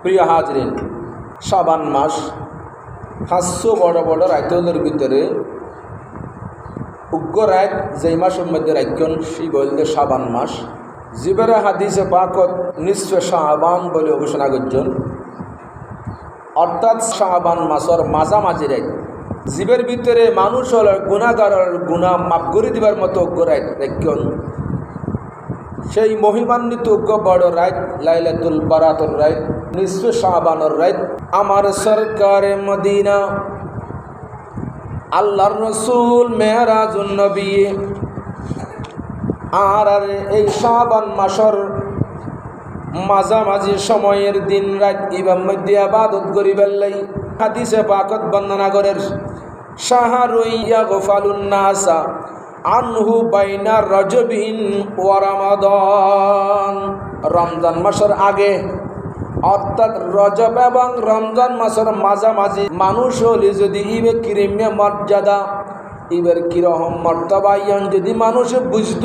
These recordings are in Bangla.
প্রিয় হাজরিন, শাবান মাস 500 বড় বড় রাইতলের ভিতরে উগ্র রাত যেই মাসের মধ্যে রাইকন সেই বলতে শাবান মাস। জিবের হাদিসে পাকত নিঃস্ব শাবান বলে ঘোষণা করছেন, অর্থাৎ শাবান মাসের মাঝামাঝি রাত। জীবের ভিতরে মানুষ হল গুণাগারের গুণা মাফ করে দিবার মতো উগ্র রাত রাইকন। সেই মহিমান্বিত উগ্র বড় রাত লাইলাতুল বারাতুর রাত, নিঃস্ব শাবানের রাত। আমার সরকারে মদিনা আল্লাহর রসুল মেহরাজুন নবী আর এই শাবান মাসের মাঝামাঝি সময়ের দিন রাত ইবাম মধ্যে ইবাদত করিবার লাই হাদিসে পাকত বর্ণনা করেন, শাহরুন ইয়াগফালুন নাসা আনহু বাইনা রজবিন ওয়া রমাদান। রমজান মাসের আগে অর্থাৎ রজব এবং রমজান মাসের মাঝামাঝি মানুষ হলে যদি ইবে কিরিমে মর্যাদা ইবের কিরকম মর্তবা ইয়ান যদি মানুষ বুঝত,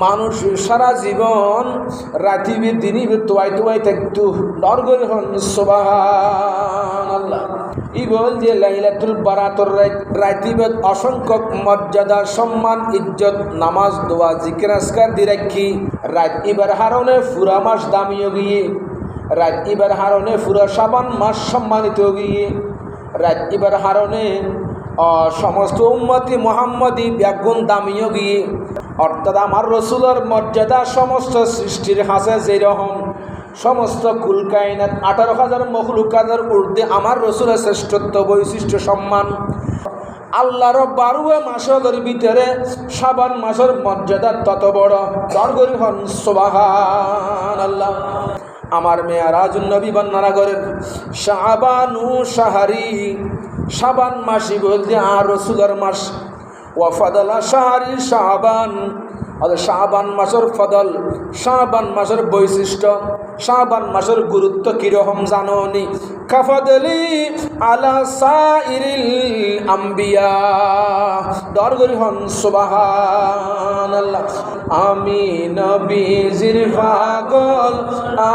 মানুষ সারা জীবন রাতিবে দিনিবে তোয়াই তোয়াই থাকতো। দরগরি হন সুবহানাল্লাহ। ই বল যে লাইলাতুল বারাতুর রাতিবে অসংখ্য মর্যাদা সম্মান ইজ্জত নামাজ দোয়া জিকির আজকার দি রাখি রাত ইবার হারণে পুরা মাস দামিও গিয়ে, রাত ইবার হারণে পুরা শাবান মাস সম্মানিত গিয়ে, রাত ইবার হারণে সমস্ত উম্মতি মুহাম্মদী ব্যাগুণ দামিও গিয়ে। অর্থাৎ আমার রসুলের মর্যাদা সমস্ত সৃষ্টির হাসে যেরকম সমস্ত কুলকায়নাত 18,000 মখলুকাতের ঊর্ধ্বে আমার রসুলের শ্রেষ্ঠত্ব বৈশিষ্ট্য সম্মান। আল্লাহর 12 মাসের ভিতরে শাবান মাসের মর্যাদা তত বড়। দরগরি হন সুবহানাল্লাহ। আমার মেয়ারাজুন নবী বর্ণনা করেন, শাবানু শাহরি, শাবান মাসই বলতে আর রসুলের মাস। ওয়া ফাদালা শাহরি শাবান, শাবান মাসের ফদল, শাবান মাসের বৈশিষ্ট্য, শাবান মাসের গুরুত্ব কিরকম জানোনি? কাফাদলি আলা সাইরিল আম্বিয়া। দরগরি হন সুবহানাল্লাহ। আমি নবীজির পাগল,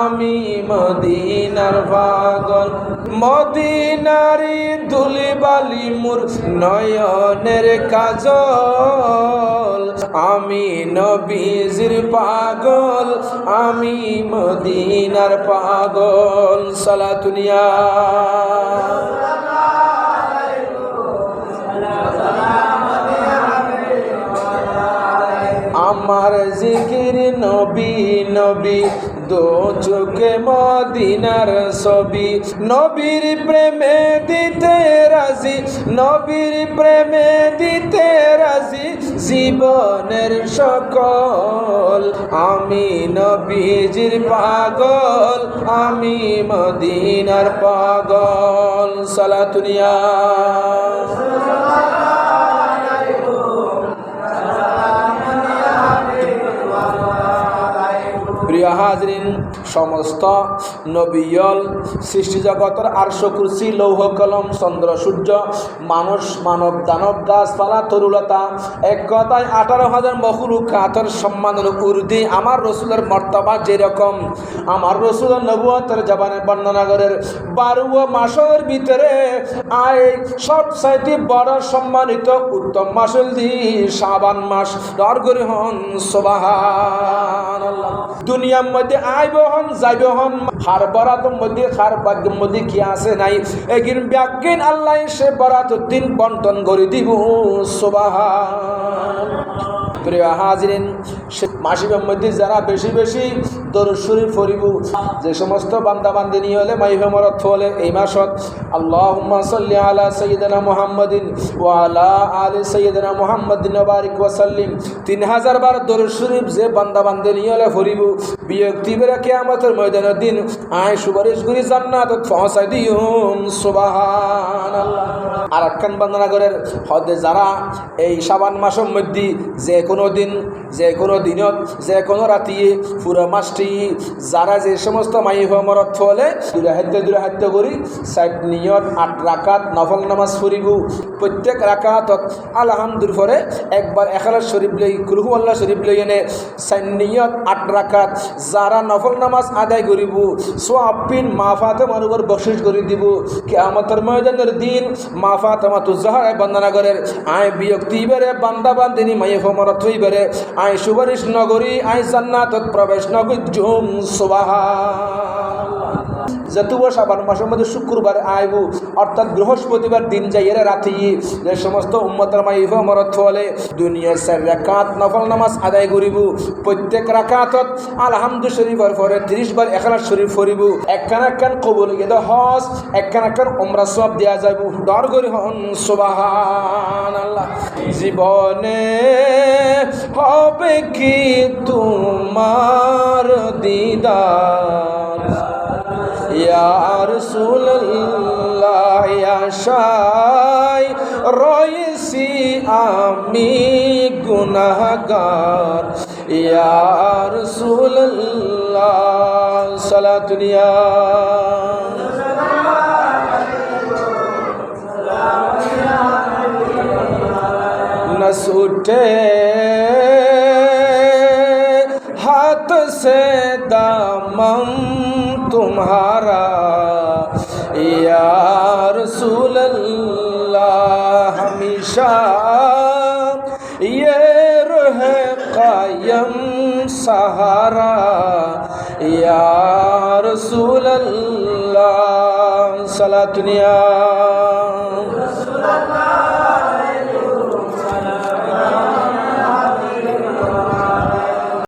আমি মদিনার পাগল, মদিনারি দুলিবালি মোর নয়নের কাজল। আমি নবীজির পাগল, আমি মদিনার পাগল। সালাতুনিয়া আমার জিকির নবী নবী, দো চোখে মদিনার ছবি। নবীর প্রেমে দিতে রাজি, নবীর প্রেমে দিতে রাজি জীবনের সকল। আমি নবীজির পাগল, আমি মদিনার পাগল। সালাতুনিয়া প্রিয় হাজরিন, সমস্ত নবিয়ল সৃষ্টি জগতের আরশ কুরসি লৌহ কলম চন্দ্র সূর্য মানুষ মানব দানব গাছপালা তরুলতা এক কথায় 18,000 মখলুকাতের সম্মানের ঊর্ধ্বে আমার রসুলের মর্তবা যেরকম, আমার রসুলের নবুয়তের জবানে বর্ণনা করেন 12 মাসের ভিতরে আয় সবচাইতে বড় সম্মানিত উত্তম মাস হল শাবান মাস। দরগরি হন সুবহানাল্লাহ। দুনিয়ার মধ্যে আইব হন যাইব হন, হার বরাতের মধ্যে হার ভাগ্যের মধ্যে কি আছে নাই এগিন ব্যাজ্ঞান আল্লাহ সে বরাতের দিন বন্টন করে দিব। সুবহানাল্লাহ। প্রিয় হাজরিন, সে মাসিবের মধ্যে যারা বেশি বেশি দরুদ শরীফ পড়িব, যে সমস্ত বান্দা বান্দিনী হলে মাইফে মরত হলে এই মাসত আল্লাহুম্মা সাল্লি আলা সাইয়্যিদিনা মুহাম্মাদিন ওয়া আলা আলি সাইয়্যিদিনা মুহাম্মাদিন ওয়া বারিক ওয়া সাল্লিম 3000 বার দরুদ শরীফ যে বান্দা বান্দিনী হলে পড়িব, ব্যক্তিদের কিয়ামতের ময়দানের দিন আয় সুপারিশ করি জান্নাতত পৌঁছাই দিউম। সুবহানাল্লাহ। আর একখান বর্ণনা করেন, হদে যারা এই শাবান মাসের মধ্যে যে কোনো দিন যে কোনো দিনত যে কোনো রাতিয়ে পুরো মাসটি রাথি যারা যে সমস্ত মাইফ মরত হলে দূরে হাত্য করি সাইড নিয়ত 8 রাকাত নফল নামাজ পড়িব প্রত্যেক রাকাতত আলহামদুলিল্লাহ পরে একবার ইখলাস শরীফ লই কুলহু আল্লাহ শরীফ লই এনে সাইড নিয়ত 8 রাকাত যারা নফল নামাজ আদায় করিব সওয়াব পিন মা ফাতেমার উপর বখশিশ করে দিব কিয়ামতের ময়দানের দিন মা ফাতেমা তো জাহরা বন্দনা করে আয় বিয়ক্তি বেরে বান্দা বান্দিনী মাইফ মরত হইবারে আয় সুপারিশ নগরী আয় জান্নাতত প্রবেশ নগজুম সুবহানাল্লাহ। যতুবা শাবান মাসের মধ্যে শুক্রবার আইব অর্থাৎ বৃহস্পতিবার দিন যাইয়ের রাতে যে সমস্ত উম্মতের মাইফ মরত হলে দুনিয়ার 4 রাকাত নফল নামাজ আদায় করিব প্রত্যেক রাকাতত আলহামদু শরীফের পরে 30 বার ইখলাস শরীফ পড়িব একখান কবুল গেলে হজ একখান উমরা সওয়াব দেয়া যাইব দর করি হন সুবহানাল্লাহ। জীবনে হবে কি তোমার দিদার ইয়া রাসূলুল্লাহ ইয়া শাই রয়েছি আমি গুনাহগার ইয়া রাসূলুল্লাহ সালাতুনিয়া नस उठे हाथ से दामन तुम्हारा या रसूल अल्लाह हमेशा ये रहे कायम सहारा या रसूल अल्लाह सलातुनिया